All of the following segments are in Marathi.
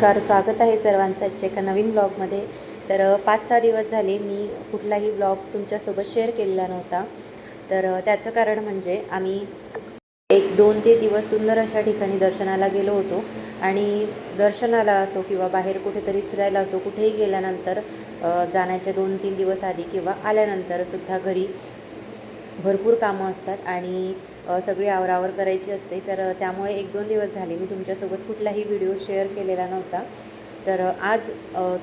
नमस्कार, स्वागत आहे सर्वांचं एका नवीन ब्लॉगमध्ये. तर 5-6 दिवस झाले मी कुठलाही ब्लॉग तुमच्यासोबत शेअर केलेला नव्हता. तर त्याचं कारण म्हणजे आम्ही 1-2 दिवस सुंदर अशा ठिकाणी दर्शनाला गेलो होतो. आणि दर्शनाला असो किंवा बाहेर कुठेतरी फिरायला असो, कुठेही गेल्यानंतर जाण्याच्या 2-3 दिवस आधी किंवा आल्यानंतरसुद्धा घरी भरपूर कामं असतात आणि सगळी आवरावर करायची असते. तर त्यामुळे 1-2 दिवस झाले मी तुमच्यासोबत कुठलाही व्हिडिओ शेअर केलेला नव्हता. तर आज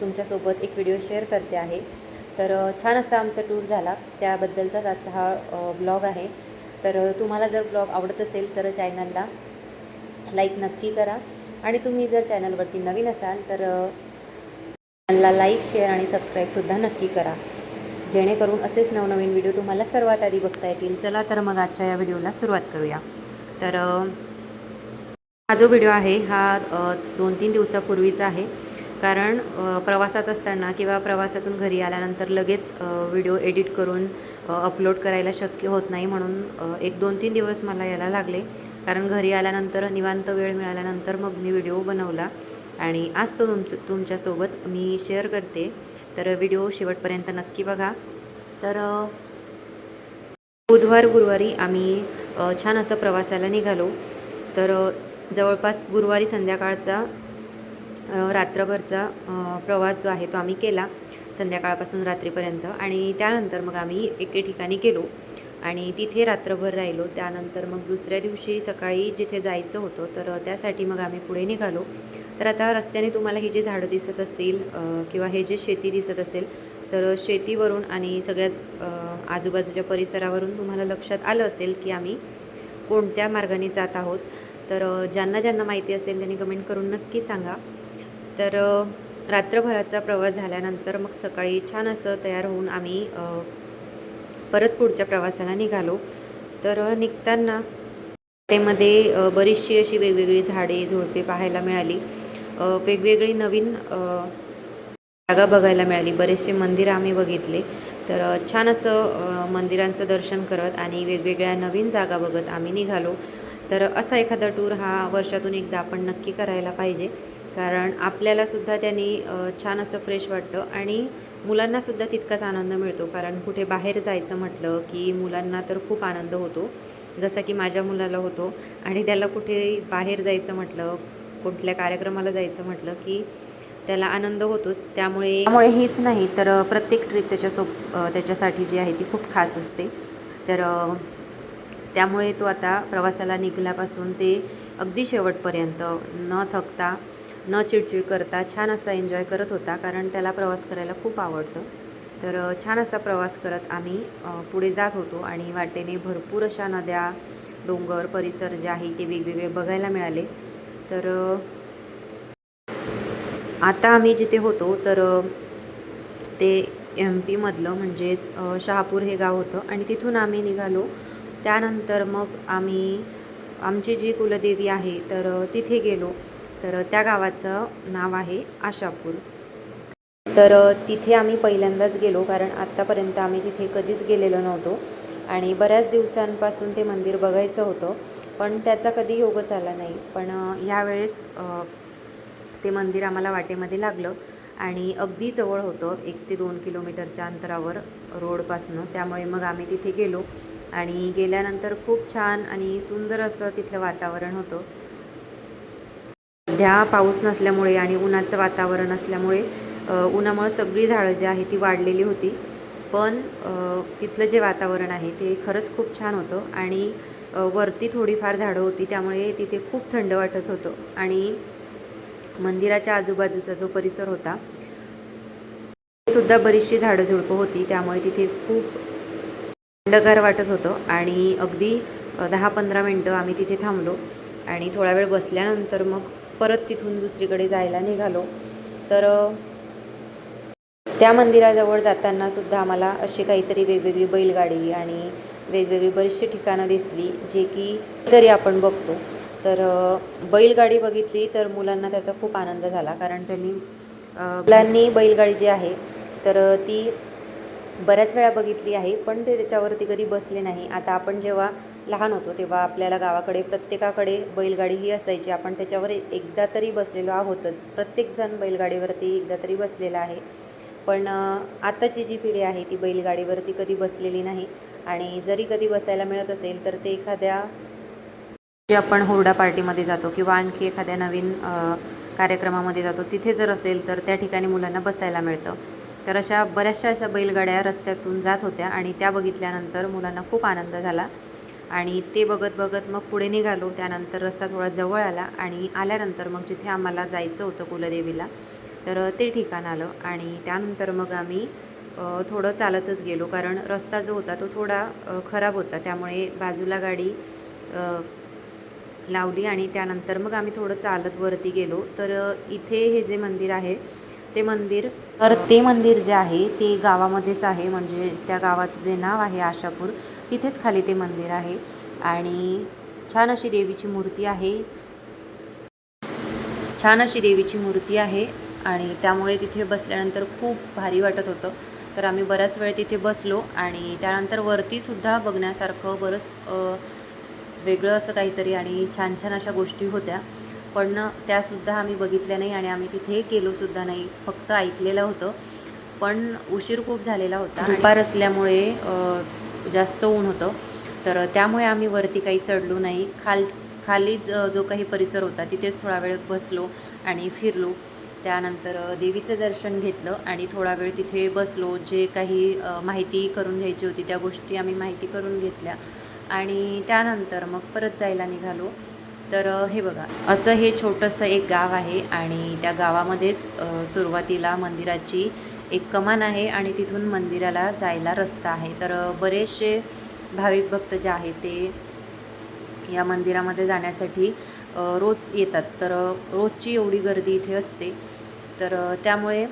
तुमच्यासोबत एक व्हिडिओ शेअर करते आहे. तर छान असा आमचा टूर झाला, त्याबद्दलचाच आजचा हा ब्लॉग आहे. तर तुम्हाला जर ब्लॉग आवडत असेल तर चॅनलला लाईक नक्की करा. आणि तुम्ही जर चॅनलवरती नवीन असाल तर चॅनलला लाईक, शेअर आणि सबस्क्राईबसुद्धा नक्की करा, जेणेकरून असेच नवनवीन व्हिडिओ तुम्हाला सर्वात आधी बघता येतील. चला तर मग आजच्या या व्हिडिओला सुरुवात करूया. तर हा जो व्हिडिओ आहे हा 2-3 दिवसापूर्वीचा आहे. कारण प्रवासात असताना किंवा प्रवासातून घरी आल्यानंतर लगेच व्हिडिओ एडिट करून अपलोड करायला शक्य होत नाही. म्हणून 1-2-3 दिवस मला यायला लागले. कारण घरी आल्यानंतर निवांत वेळ मिळाल्यानंतर मग मी व्हिडिओ बनवला आणि आज तो तुमच्यासोबत मी शेअर करते. तर व्हिडिओ शेवटपर्यंत नक्की बघा. तर गुरुवारी आम्ही छान असं प्रवासाला निघालो. तर जवळपास गुरुवारी संध्याकाळचा रात्रभरचा प्रवास जो आहे तो आम्ही केला, संध्याकाळपासून रात्रीपर्यंत. आणि त्यानंतर मग आम्ही एके ठिकाणी गेलो आणि तिथे रात्रभर राहिलो. त्यानंतर मग दुसऱ्या दिवशी सकाळी जिथे जायचं होतं तर त्यासाठी मग आम्ही पुढे निघालो. तर आता रस्त्याने तुम्हाला ही जी झाडं दिसत असतील किंवा हे जे शेती दिसत असेल, तर शेतीवरून आणि सगळ्याच आजूबाजूच्या परिसरावरून तुम्हाला लक्षात आलं असेल की आम्ही कोणत्या मार्गाने जात आहोत. तर ज्यांना ज्यांना माहिती असेल त्यांनी कमेंट करून नक्की सांगा. तर रात्रभराचा प्रवास झाल्यानंतर मग सकाळी छान असं तयार होऊन आम्ही परत पुढच्या प्रवासाला निघालो. तर निघताना वाटेमध्ये बरीचशी अशी वेगवेगळी झाडे झुडपे पाहायला मिळाली. वेगवेगळी नवीन जागा बघायला मिळाली. बरेचसे मंदिरं आम्ही बघितले. तर छान असं मंदिरांचं दर्शन करत आणि वेगवेगळ्या नवीन जागा बघत आम्ही निघालो. तर असा एखादा टूर हा वर्षातून एकदा आपण नक्की करायला पाहिजे. कारण आपल्यालासुद्धा त्याने छान असं फ्रेश वाटतं आणि मुलांनासुद्धा तितकाच आनंद मिळतो. कारण कुठे बाहेर जायचं म्हटलं की मुलांना तर खूप आनंद होतो, जसा की माझ्या मुलाला होतो. आणि त्याला कुठे बाहेर जायचं म्हटलं, कुठल्या कार्यक्रमाला जायचं म्हटलं की त्याला आनंद होतोच. त्यामुळे हीच नाही तर प्रत्येक ट्रिप त्याच्यासाठी जी आहे ती खूप खास असते. तर त्यामुळे तो आता प्रवासाला निघाल्यापासून ते अगदी शेवटपर्यंत न थकता न चिडचिड करता छान असा एन्जॉय करत होता. कारण त्याला प्रवास करायला खूप आवडतं. तर छान असा प्रवास करत आम्ही पुढे जात होतो आणि वाटेने भरपूर अशा नद्या, डोंगर, परिसर जे आहे ते वेगवेगळे बघायला मिळाले. तर आता आम्ही जिथे होतो तर ते MP मधलं म्हणजेच शहापूर हे गाव होतं आणि तिथून आम्ही निघालो. त्यानंतर मग आम्ही आमची जी कुलदेवी आहे तर तिथे गेलो. तर त्या गावाचं नाव आहे आशापूर. तर तिथे आम्ही पहिल्यांदाच गेलो, कारण आत्तापर्यंत आम्ही तिथे कधीच गेलेलो नव्हतो आणि बऱ्याच दिवसांपासून ते मंदिर बघायचं होतं, पण त्याचा कधी योगच आला नाही. पण ह्यावेळेस ते मंदिर आम्हाला वाटेमध्ये लागलं आणि अगदी जवळ होतं, 1 ते 2 किलोमीटरच्या अंतरावर रोडपासनं. त्यामुळे मग आम्ही तिथे गेलो आणि गेल्यानंतर खूप छान आणि सुंदर असं तिथलं वातावरण होतं. सध्या पाऊस नसल्यामुळे आणि उन्हाचं वातावरण असल्यामुळे उन्हामुळे सगळी झाडं जी आहे ती वाढलेली होती. पण तिथलं जे वातावरण आहे ते खरंच खूप छान होतं आणि वरती थोडीफार झाडं होती, त्यामुळे तिथे खूप थंड वाटत होतं. आणि मंदिराच्या आजूबाजूचा जो परिसर होता सुद्धा बरीचशी झाडं झुडपं होती, त्यामुळे तिथे खूप थंडगार वाटत होतं. आणि अगदी 10-15 मिनटं आम्ही तिथे थांबलो आणि थोडा वेळ बसल्यानंतर मग परत तिथून दुसरीकडे जायला निघालो. तर त्या मंदिराजवळ जाताना सुद्धा आम्हाला अशी काहीतरी वेगवेगळी बैलगाडी आणि वेगवेगळी बरीचशी ठिकाणं दिसली, जे की तरी आपण बघतो. तर बैलगाडी बघितली तर मुलांना त्याचा खूप आनंद झाला, कारण मुलांनी बैलगाडी जी आहे तर ती बऱ्याच वेळा बघितली आहे, पण ते त्याच्यावरती कधी बसले नाही. आता आपण जेव्हा लहान होतो तेव्हा आपल्याला गावाकडे प्रत्येकाकडे बैलगाडी ही असायची. आपण त्याच्यावर एकदा तरी बसलेलो आहोतच. प्रत्येकजण बैलगाडीवरती एकदा तरी बसलेला आहे. पण आताची जी पिढी आहे ती बैलगाडीवरती कधी बसलेली नाही आणि जरी कधी बसायला मिळत असेल तर ते एखाद्या जे आपण हुरडा पार्टीमध्ये जातो किंवा आणखी एखाद्या नवीन कार्यक्रमामध्ये जातो तिथे जर असेल तर त्या ठिकाणी मुलांना बसायला मिळतं. तर अशा बऱ्याचशा अशा बैलगाड्या रस्त्यातून जात होत्या आणि त्या बघितल्यानंतर मुलांना खूप आनंद झाला आणि ते बघत बघत मग पुढे निघालो. त्यानंतर रस्ता थोडा जवळ आला आणि आल्यानंतर मग जिथे आम्हाला जायचं होतं कुलदेवीला तर ते ठिकाण आलं आणि त्यानंतर मग आम्ही थोडं चालतच गेलो, कारण रस्ता जो होता तो थोडा खराब होता. त्यामुळे बाजूला गाडी लावली आणि त्यानंतर मग आम्ही थोडं चालत वरती गेलो. तर इथे हे जे मंदिर आहे ते मंदिर जे आहे ते गावामध्येच आहे. म्हणजे त्या गावाचं जे नाव आहे आशापूर, तिथेच खाली ते मंदिर आहे आणि छान अशी देवीची मूर्ती आहे आणि त्यामुळे तिथे बसल्यानंतर खूप भारी वाटत होतं. तर आम्ही बराच वेळ तिथे बसलो आणि त्यानंतर वरतीसुद्धा बघण्यासारखं बरंच वेगळं असं काहीतरी आणि छान छान अशा गोष्टी होत्या, पण त्यासुद्धा आम्ही बघितल्या नाही आणि आम्ही तिथे गेलोसुद्धा नाही. फक्त ऐकलेलं होतं, पण उशीर खूप झालेला होता. दुपार असल्यामुळे जास्त ऊन होतं, तर त्यामुळे आम्ही वरती काही चढलो नाही. खालीच जो काही परिसर होता तिथेच थोडा वेळ बसलो आणि फिरलो. त्यानंतर देवीचं दर्शन घेतलं आणि थोडा वेळ तिथे बसलो. जे काही माहिती करून घ्यायची होती त्या गोष्टी आम्ही माहिती करून घेतल्या आणि त्यानंतर मग परत जायला निघालो. तर हे बघा, असं हे छोटंसं एक गाव आहे आणि त्या गावामध्येच सुरुवातीला मंदिराची एक कमान आहे आणि तिथून मंदिराला जायला रस्ता आहे. तर बरेचसे भाविक भक्त जे आहेत ते या मंदिरामध्ये जाण्यासाठी रोज येतात. तर रोजची एवढी गर्दी इथे असते, तर त्यामुळे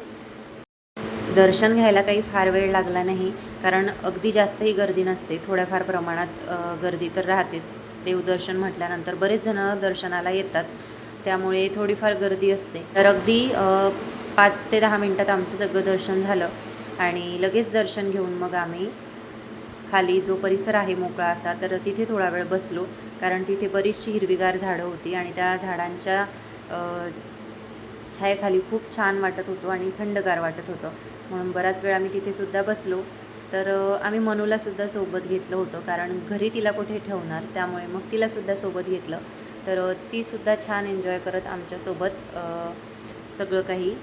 दर्शन घ्यायला काही फार वेळ लागला नाही, कारण अगदी जास्तही गर्दी नसते. थोड्याफार प्रमाणात गर्दी तर राहतेच. देवदर्शन म्हटल्यानंतर बरेच जण दर्शनाला येतात, त्यामुळे थोडीफार गर्दी असते. तर अगदी 5 ते 10 मिनटात आमचं सगळं दर्शन झालं आणि लगेच दर्शन घेऊन मग आम्ही खाली जो परिसर आहे मोकळा असा, तर तिथे थोडा वेळ बसलो, कारण तिथे बरीचशी हिरवीगार झाडं होती आणि त्या झाडांच्या छायेखाली खूप छान वाटत होतं आणि थंडगार वाटत होतं. म्हणून बराच वेळ आम्ही तिथेसुद्धा बसलो. तर आम्ही मनूलासुद्धा सोबत घेतलं होतं, कारण घरी तिला कुठे ठेवणार, त्यामुळे मग तिलासुद्धा सोबत घेतलं. तर तीसुद्धा छान एन्जॉय करत आमच्यासोबत सगळं काही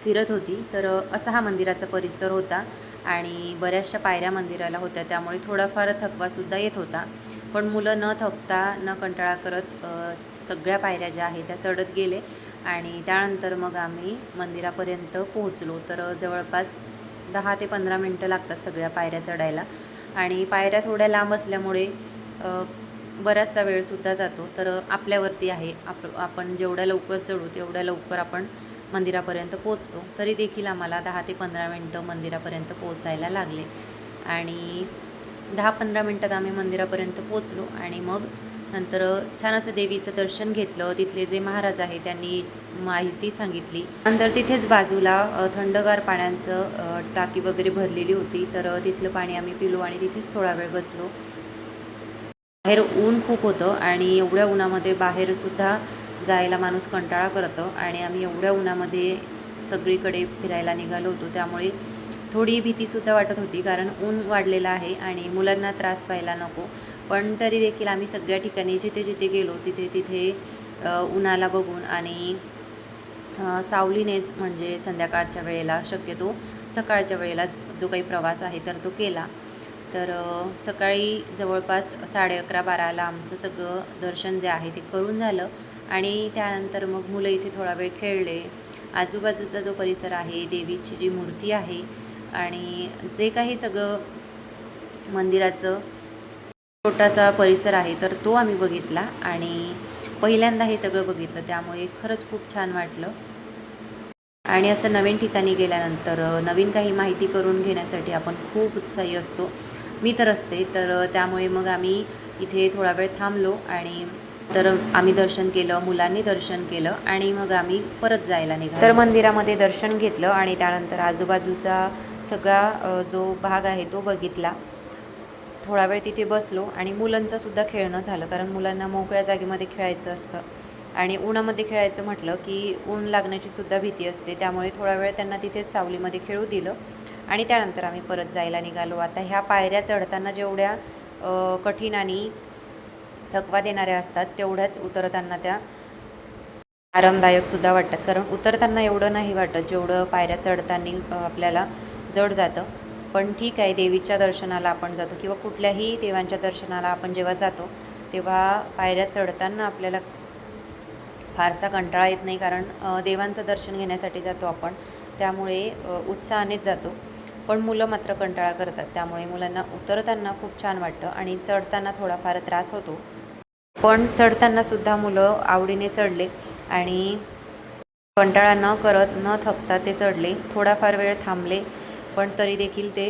फिरत होती. तर असा हा मंदिराचा परिसर होता आणि बऱ्याचशा पायऱ्या मंदिराला होत्या, त्यामुळे थोडाफार थकवासुद्धा येत होता. पण मुलं न थकता न कंटाळा करत सगळ्या पायऱ्या ज्या आहेत त्या चढत गेले आणि त्यानंतर मग आम्ही मंदिरापर्यंत पोहोचलो. तर जवळपास 10 ते 15 मिनटं लागतात सगळ्या पायऱ्या चढायला आणि पायऱ्या थोड्या लांब असल्यामुळे बराचसा वेळसुद्धा जातो. तर आपल्यावरती आहे, आपण जेवढ्या लवकर चढू तेवढ्या लवकर आपण मंदिरापर्यंत पोचतो. तरी देखील आम्हाला 10 ते 15 मिनटं मंदिरापर्यंत पोचायला लागले आणि 10-15 मिनटात आम्ही मंदिरापर्यंत पोचलो आणि मग नंतर छान असं देवीचं दर्शन घेतलं. तिथले जे महाराज आहे त्यांनी माहिती सांगितली. नंतर तिथेच बाजूला थंडगार पाण्याचं टाकी वगैरे भरलेली होती, तर तिथलं पाणी आम्ही पिलो आणि तिथेच थोडा वेळ बसलो. बाहेर ऊन खूप होतं आणि एवढ्या उन्हामध्ये बाहेरसुद्धा जायला माणूस कंटाळा करतं आणि आम्ही एवढ्या उन्हामध्ये सगळीकडे फिरायला निघालो होतो, त्यामुळे थोडी भीतीसुद्धा वाटत होती, कारण ऊन वाढलेलं आहे आणि मुलांना त्रास व्हायला नको. पण तरी देखील आम्ही सगळ्या ठिकाणी जिथे जिथे गेलो तिथे उन्हाला बघून आणि सावलीनेच, म्हणजे संध्याकाळच्या वेळेला, शक्यतो सकाळच्या वेळेलाच जो काही प्रवास आहे तर तो केला. तर सकाळी जवळपास 11:30-12ला आमचं सगळं दर्शन जे आहे ते करून झालं आणि त्यानंतर मग मुलं इथे थोडा वेळ खेळले. आजूबाजूचा जो परिसर आहे, देवीची जी मूर्ती आहे आणि जे काही सगळं मंदिराचं छोटासा परिसर आहे तर तो आम्ही बघितला आणि पहिल्यांदा हे सगळं बघितलं, त्यामुळे खरंच खूप छान वाटलं. आणि असं नवीन ठिकाणी गेल्यानंतर नवीन काही माहिती करून घेण्यासाठी आपण खूप उत्साही असतो. मी तर असते. तर त्यामुळे मग आम्ही इथे थोडा वेळ थांबलो आणि तर आम्ही दर्शन केलं, मुलांनी दर्शन केलं आणि मग आम्ही परत जायला निघालो. तर मंदिरामध्ये दर्शन घेतलं आणि त्यानंतर आजूबाजूचा सगळा जो भाग आहे तो बघितला. थोडा वेळ तिथे बसलो आणि मुलांचंसुद्धा खेळणं झालं, कारण मुलांना मोकळ्या जागेमध्ये खेळायचं असतं आणि उन्हामध्ये खेळायचं म्हटलं की ऊन लागण्याची सुद्धा भीती असते. त्यामुळे थोडा वेळ त्यांना तिथेच सावलीमध्ये खेळू दिलं आणि त्यानंतर आम्ही परत जायला निघालो. आता ह्या पायऱ्या चढताना जेवढ्या कठीण आणि थकवा देणाऱ्या असतात, तेवढ्याच उतरताना त्या आरामदायकसुद्धा वाटतात. कारण उतरताना एवढं नाही वाटत जेवढं पायऱ्या चढताना आपल्याला जड जातं. पण ठीक आहे, देवीच्या दर्शनाला आपण जातो किंवा कुठल्याही देवांच्या दर्शनाला आपण जेव्हा जातो तेव्हा पायऱ्या चढताना आपल्याला फारसा कंटाळा येत नाही, कारण देवांचं दर्शन घेण्यासाठी जातो आपण, त्यामुळे उत्साहानेच जातो. पण मुलं मात्र कंटाळा करतात, त्यामुळे मुलांना उतरताना खूप छान वाटतं आणि चढताना थोडाफार त्रास होतो. पण चढतानासुद्धा मुलं आवडीने चढले आणि कंटाळा न करत न थकता ते चढले. थोडाफार वेळ थांबले, पण तरी देखील ते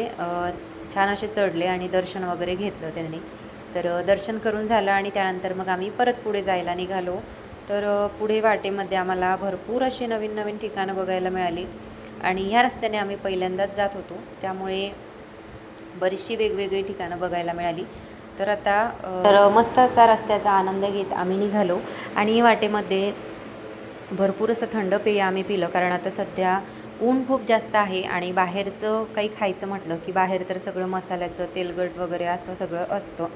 छान असे चढले आणि दर्शन वगैरे घेतलं त्यांनी. तर दर्शन करून झालं आणि त्यानंतर मग आम्ही परत पुढे जायला निघालो. तर पुढे वाटेमध्ये आम्हाला भरपूर अशी नवीन नवीन ठिकाणं बघायला मिळाली आणि ह्या रस्त्याने आम्ही पहिल्यांदाच जात होतो, त्यामुळे बरीचशी वेगवेगळी ठिकाणं बघायला मिळाली. तर आता मस्त असा रस्त्याचा आनंद घेत आम्ही निघालो आणि वाटेमध्ये भरपूर असं थंड पेय आम्ही पिलं, कारण आता सध्या ऊन खूप जास्त आहे आणि बाहेरचं काही खायचं म्हटलं की बाहेर तर सगळं मसाल्याचं तेलकट वगैरे असं सगळं असतं.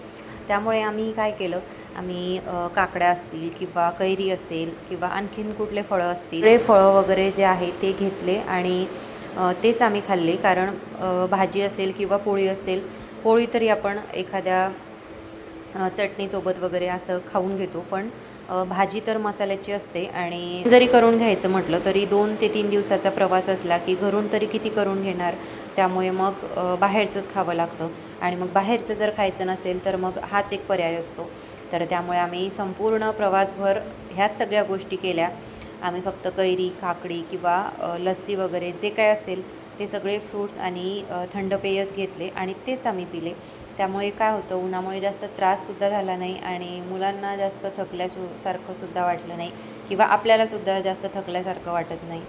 त्यामुळे आम्ही काय केलं, आम्ही काकड्या असतील किंवा कैरी असेल किंवा आणखीन कुठले फळं असतील, ते फळं वगैरे जे आहे ते घेतले आणि तेच आम्ही खाल्ले. कारण भाजी असेल किंवा पोळी असेल, पोळी तरी आपण एखाद्या चटणीसोबत वगैरे असं खाऊन घेतो, पण भाजी तर मसाल्याची असते आणि जरी करून घ्यायचं म्हटलं तरी 2 ते 3 दिवसाचा प्रवास असला की घरून तरी किती करून घेणार. त्यामुळे मग बाहेरचंच खावं लागतं आणि मग बाहेरचं जर खायचं नसेल तर मग हाच एक पर्याय असतो. तर त्यामुळे आम्ही संपूर्ण प्रवासभर ह्याच सगळ्या गोष्टी केल्या. आम्ही फक्त कैरी, काकडी किंवा लस्सी वगैरे जे काय असेल ते सगळे फ्रूट्स आणि थंड पेयच घेतले आणि तेच आम्ही पिले. त्यामुळे काय होतं, उन्हामुळे जास्त त्राससुद्धा झाला नाही आणि मुलांना जास्त थकल्यासारखं सुद्धा वाटलं नाही किंवा आपल्यालासुद्धा जास्त थकल्यासारखं वाटत नाही.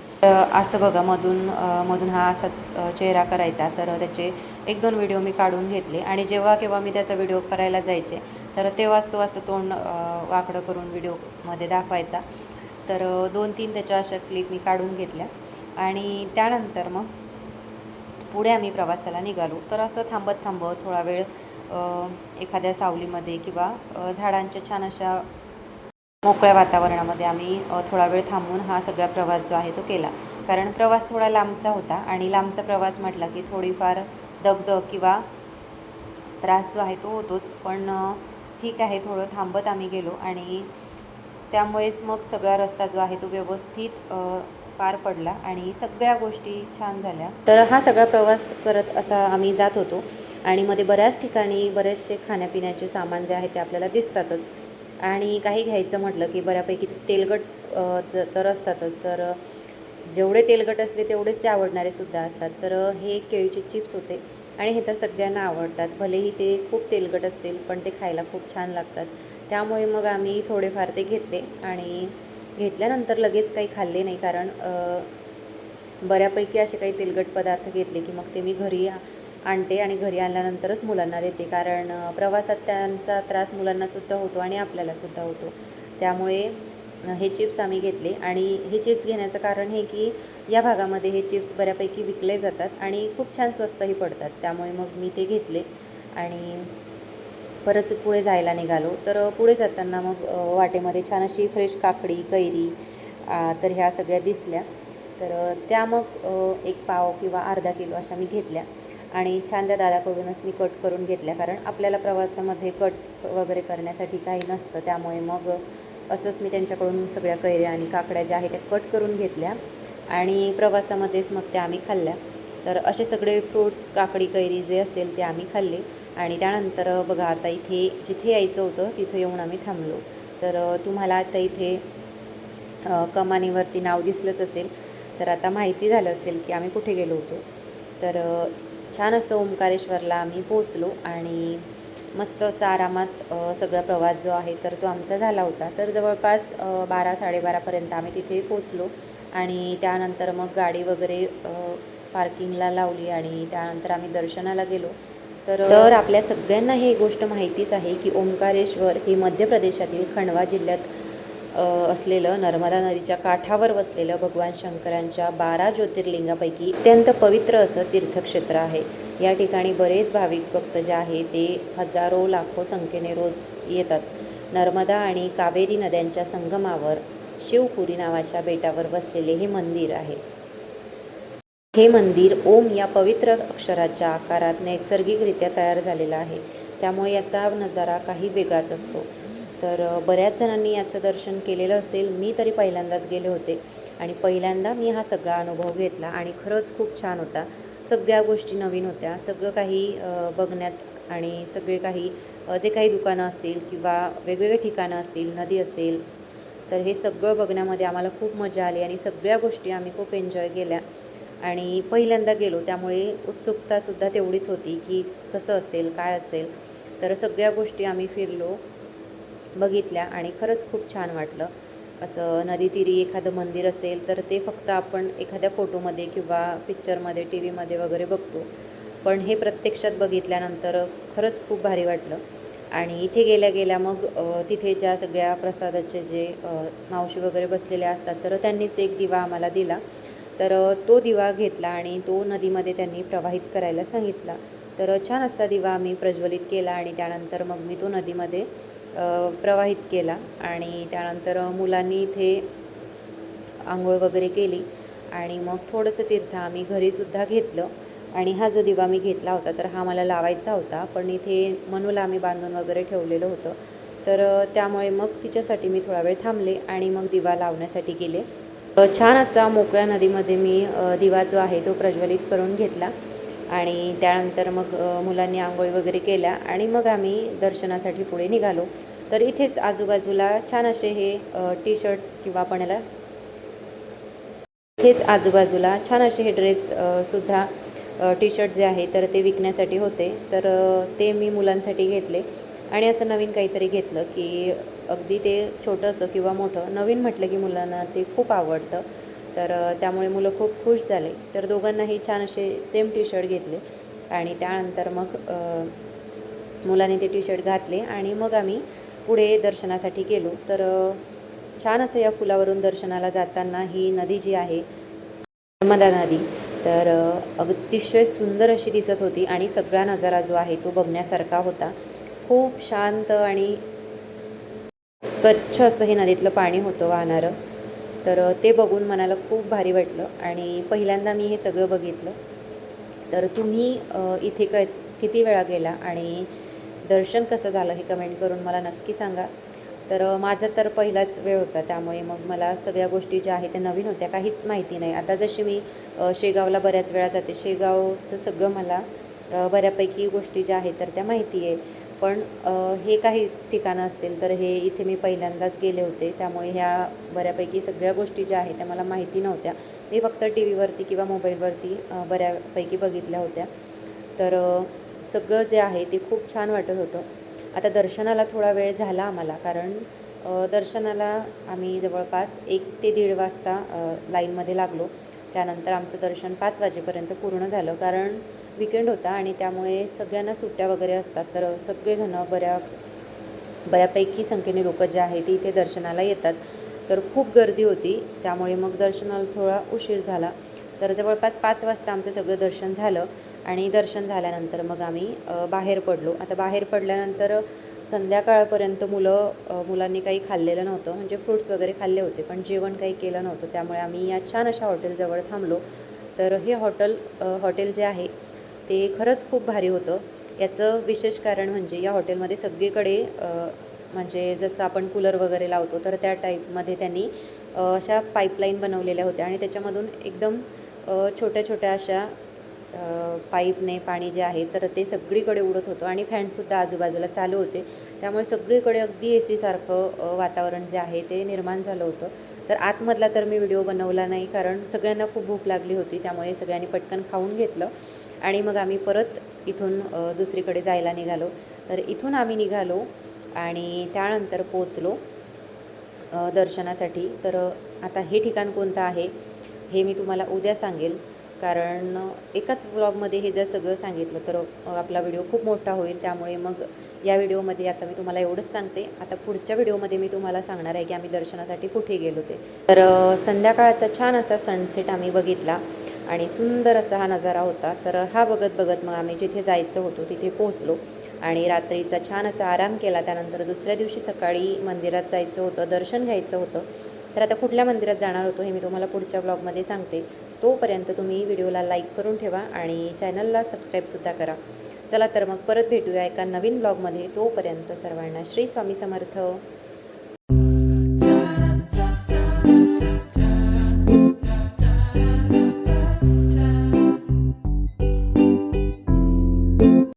असं बघा, मधून हा असा चेहरा करायचा, तर त्याचे 1-2 व्हिडिओ मी काढून घेतले आणि जेव्हा केव्हा मी त्याचा व्हिडिओ करायला जायचे तर तेव्हाच तो असं तोंड वाकडं करून व्हिडिओमध्ये दाखवायचा. तर 2-3 त्याच्या अशा क्लिप मी काढून घेतल्या आणि त्यानंतर मग पुढे आम्ही प्रवासाला निघालो. तर असं थांबत थोडा वेळ एखाद्या सावलीमध्ये किंवा झाडांच्या छान अशा मोकळ्या वातावरणामध्ये आम्ही थोडा वेळ थांबून हा सगळा प्रवास जो आहे तो केला. कारण प्रवास थोडा लांबचा होता आणि लांबचा प्रवास म्हटला की थोडीफार दगदग किंवा त्रास जो आहे तो होतोच. पण ठीक आहे, थोडं थांबत आम्ही गेलो आणि त्यामुळेच मग सगळा रस्ता जो आहे तो व्यवस्थित पार पडला आणि सगळ्या गोष्टी छान झाल्या. तर हा सगळा प्रवास करत असा आम्ही जात होतो आणि मध्ये बऱ्याच ठिकाणी बरेचसे खाण्यापिण्याचे सामान जे आहे ते आपल्याला दिसतातच आणि काही घ्यायचं म्हटलं की बऱ्यापैकी तेलकट तर असतातच. तर जेवढे तेलकट असले तेवढेच ते आवडणारे सुद्धा असतात. तर हे केळीचे चिप्स होते आणि हे तर सगळ्यांना आवडतात. भलेही ते खूप तेलकट असतील पण ते खायला खूप छान लागतात. त्यामुळे मग आम्ही थोडेफार ते घेतले आणि घेतल्यानंतर लगेच काही खाल्ले नाही, कारण बऱ्यापैकी असे काही तेलकट पदार्थ घेतले की मग ते मी घरी आणते आणि घरी आणल्यानंतरच मुलांना देते, कारण प्रवासात त्यांचा त्रास मुलांनासुद्धा होतो आणि आपल्यालासुद्धा होतो. त्यामुळे हे चिप्स आम्ही घेतले आणि हे चिप्स घेण्याचं कारण हे की या भागामध्ये हे चिप्स बऱ्यापैकी विकले जातात आणि खूप छान स्वस्तही पडतात. त्यामुळे मग मी ते घेतले आणि परत पुढे जायला निघालो. तर पुढे जाताना मग वाटेमध्ये छान अशी फ्रेश काकडी, कैरी तर ह्या सगळ्या दिसल्या. तर त्या मग एक पाव किंवा अर्धा किलो अशा मी घेतल्या आणि छान त्या दादाकडूनच मी कट करून घेतल्या, कारण आपल्याला प्रवासामध्ये कट वगैरे करण्यासाठी काही नसतं. त्यामुळे मग असंच मी त्यांच्याकडून सगळ्या कैऱ्या आणि काकड्या ज्या आहेत त्या कट करून घेतल्या आणि प्रवासामध्येच मग त्या आम्ही खाल्ल्या. तर असे सगळे फ्रूट्स, काकडी, कैरी जे असेल ते आम्ही खाल्ले आणि त्यानंतर बघा, आता इथे जिथे यायचं होतं तिथे येऊन आम्ही थांबलो. तर तुम्हाला आता इथे कमानीवरती नाव दिसलंच असेल, तर आता माहिती झालं असेल की आम्ही कुठे गेलो होतो. तर छान असं ओंकारेश्वरला आम्ही पोचलो आणि मस्त असा आरामात सगळा प्रवास जो आहे तर तो आमचा झाला होता. तर जवळपास 12-12:30पर्यंत आम्ही तिथे पोचलो आणि त्यानंतर मग गाडी वगैरे पार्किंगला लावली आणि त्यानंतर आम्ही दर्शनाला गेलो. तर आपल्या सगळ्यांना ही गोष्ट माहितीच आहे की ओंकारेश्वर हे मध्य प्रदेशातील खंडवा जिल्ह्यात असलेलं नर्मदा नदीच्या काठावर वसलेलं भगवान शंकरांच्या 12 ज्योतिर्लिंगापैकी अत्यंत पवित्र असं तीर्थक्षेत्र आहे. या ठिकाणी बरेच भाविक भक्त जे आहे ते हजारो लाखो संख्येने रोज येतात. नर्मदा आणि कावेरी नद्यांच्या संगमावर शिवपुरी नावाच्या बेटावर बसलेले हे मंदिर आहे. हे मंदिर ओम या पवित्र अक्षराच्या आकारात नैसर्गिकरित्या तयार झालेलं आहे. त्यामुळे याचा नजारा काही वेगळाच असतो. तर बऱ्याच जणांनी याचं दर्शन केलेलं असेल. मी तरी पहिल्यांदाच गेले होते आणि पहिल्यांदा मी हा सगळा अनुभव घेतला आणि खरंच खूप छान होता. सगळ्या गोष्टी नवीन होत्या. सगळं काही बघण्यात आणि सगळे काही जे काही दुकानं असतील किंवा वेगवेगळे ठिकाणं असतील, नदी असेल, तर हे सगळं बघण्यामध्ये आम्हाला खूप मजा आली आणि सगळ्या गोष्टी आम्ही खूप एन्जॉय केल्या. आणि पहिल्यांदा गेलो त्यामुळे उत्सुकतासुद्धा तेवढीच होती की कसं असेल, काय असेल. तर सगळ्या गोष्टी आम्ही फिरलो, बघितल्या आणि खरंच खूप छान वाटलं. असं नदीतीरी एखादं मंदिर असेल तर ते फक्त आपण एखाद्या फोटोमध्ये किंवा पिक्चरमध्ये, टी व्हीमध्ये वगैरे बघतो. पण हे प्रत्यक्षात बघितल्यानंतर खरंच खूप भारी वाटलं. आणि इथे गेल्या गेल्या मग तिथे ज्या सगळ्या प्रसादाचे जे मावशी वगैरे बसलेल्या असतात तर त्यांनीच एक दिवा आम्हाला दिला. तर तो दिवा घेतला आणि तो नदीमध्ये त्यांनी प्रवाहित करायला सांगितला. तर छान असा दिवा आम्ही प्रज्वलित केला आणि त्यानंतर मग मी तो नदीमध्ये प्रवाहित केला आणि त्यानंतर मुलांनी इथे आंघोळ वगैरे केली आणि मग थोडंसं तीर्थ आम्ही घरीसुद्धा घेतलं. आणि हा जो दिवा मी घेतला होता तर हा मला लावायचा होता, पण इथे मनूला आम्ही बांधून वगैरे ठेवलेलं होतं. तर त्यामुळे मग तिच्यासाठी मी थोडा वेळ थांबले आणि मग दिवा लावण्यासाठी गेले. छान असा मोकळ्या नदीमध्ये मी दिवा जो आहे तो प्रज्वलित करून घेतला आणि त्यानंतर मग मुलांनी आंघोळी वगैरे केल्या आणि मग आम्ही दर्शनासाठी पुढे निघालो. तर इथेच आजूबाजूला छान असे हे टी शर्ट्स किंवा आपण याला इथेच आजूबाजूला छान असे हे ड्रेस सुद्धा टी शर्ट जे आहे तर ते विकण्यासाठी होते. तर ते मी मुलांसाठी घेतले आणि असं नवीन काहीतरी घेतलं की अगदी ते छोटं असो किंवा मोठं, नवीन म्हटलं की मुलांना ते खूप आवडतं. तर त्यामुळे मुलं खूप खुश झाले. तर दोघांनाही छान असे सेम टी शर्ट घेतले आणि त्यानंतर मग मुलांनी ते टी शर्ट घातले आणि मग आम्ही पुढे दर्शनासाठी गेलो. तर छान असं या पुलावरून दर्शनाला जाताना ही नदी जी आहे नर्मदा नदी तर अतिशय सुंदर अशी दिसत होती आणि सगळा नजारा जो आहे तो बघण्यासारखा होता. खूप शांत आणि स्वच्छ असं हे नदीतलं पाणी होतं वाहणारं. तर ते बघून मनाला खूप भारी वाटलं आणि पहिल्यांदा मी हे सगळं बघितलं. तर तुम्ही इथे किती वेळा गेला आणि दर्शन कसं झालं हे कमेंट करून मला नक्की सांगा. तर माझा तर पहिलाच वेळ होता त्यामुळे मग मला सगळ्या गोष्टी ज्या आहेत त्या नवीन होत्या, काहीच माहिती नाही. आता जशी मी शेगावला बऱ्याच वेळा जाते, शेगावचं सगळं मला बऱ्यापैकी गोष्टी ज्या आहेत तर त्या माहिती आहे. पण हे काही ठिकाणं असतील तर हे इथे मी पहिल्यांदाच गेले होते त्यामुळे ह्या बऱ्यापैकी सगळ्या गोष्टी ज्या आहेत त्या मला माहिती नव्हत्या. मी फक्त टी व्हीवरती किंवा मोबाईलवरती बऱ्यापैकी बघितल्या होत्या. तर सगळं जे आहे ते खूप छान वाटत होतं. आता दर्शनाला थोडा वेळ झाला आम्हाला, कारण दर्शनाला आम्ही जवळपास 1 ते 1:30 वाजता लाईनमध्ये लागलो. त्यानंतर आमचं दर्शन 5 वाजेपर्यंत पूर्ण झालं, कारण विकेंड होता आणि त्यामुळे सगळ्यांना सुट्ट्या वगैरे असतात. तर सगळेजणं बऱ्यापैकी संख्येने लोकं जे आहे ते इथे दर्शनाला येतात. तर खूप गर्दी होती त्यामुळे मग दर्शनाला थोडा उशीर झाला. तर जवळपास 5 वाजता आमचं सगळं दर्शन झालं आणि दर्शन झाल्यानंतर मग आम्ही बाहेर पडलो. आता बाहेर पडल्यानंतर संध्याकाळपर्यंत मुलांनी काही खाल्लेलं नव्हतं, म्हणजे फ्रूट्स वगैरे खाल्ले होते पण जेवण काही केलं नव्हतं. त्यामुळे आम्ही या छान अशा हॉटेलजवळ थांबलो. तर हे हॉटेल जे आहे ते खरंच खूप भारी होतं. याचं विशेष कारण म्हणजे या हॉटेलमध्ये सगळीकडे म्हणजे जसं आपण कूलर वगैरे लावतो तर त्या टाईपमध्ये त्यांनी अशा पाईपलाईन बनवलेल्या होत्या आणि त्याच्यामधून एकदम छोट्या छोट्या अशा पाईपने पाणी जे आहे तर ते सगळीकडे उडत होतं आणि फॅनसुद्धा आजूबाजूला चालू होते. त्यामुळे सगळीकडे अगदी ए सी सारखं वातावरण जे आहे ते निर्माण झालं होतं. तर आतमधला तर मी व्हिडिओ बनवला नाही, कारण सगळ्यांना खूप भूक लागली होती त्यामुळे सगळ्यांनी पटकन खाऊन घेतलं आणि मग आम्ही परत इथून दुसरीकडे जायला निघालो. तर इथून आम्ही निघालो आणि त्यानंतर पोचलो दर्शनासाठी. तर आता हे ठिकाण कोणतं आहे हे मी तुम्हाला उद्या सांगेल, कारण एकाच व्लॉगमध्ये हे जर सगळं सांगितलं तर आपला व्हिडिओ खूप मोठा होईल. त्यामुळे मग या व्हिडिओमध्ये आता मी तुम्हाला एवढंच सांगते. आता पुढच्या व्हिडिओमध्ये मी तुम्हाला सांगणार आहे की आम्ही दर्शनासाठी कुठे गेलो ते. तर संध्याकाळचा छान असा सनसेट आम्ही बघितला आणि सुंदर असा हा नजारा होता. तर हा बघत बघत मग आम्ही जिथे जायचं होतो तिथे पोहोचलो आणि रात्रीचा छान असा आराम केला. त्यानंतर दुसऱ्या दिवशी सकाळी मंदिरात जायचं होतं, दर्शन घ्यायचं होतं. तर आता कुठल्या मंदिरात जाणार होतो हे मी तुम्हाला पुढच्या ब्लॉगमध्ये सांगते. तोपर्यंत तुम्ही व्हिडिओला लाईक करून ठेवा आणि चॅनलला सबस्क्राईबसुद्धा करा. चला तर मग परत भेटूया एका नवीन ब्लॉगमध्ये. तोपर्यंत सर्वांना श्री स्वामी समर्थ.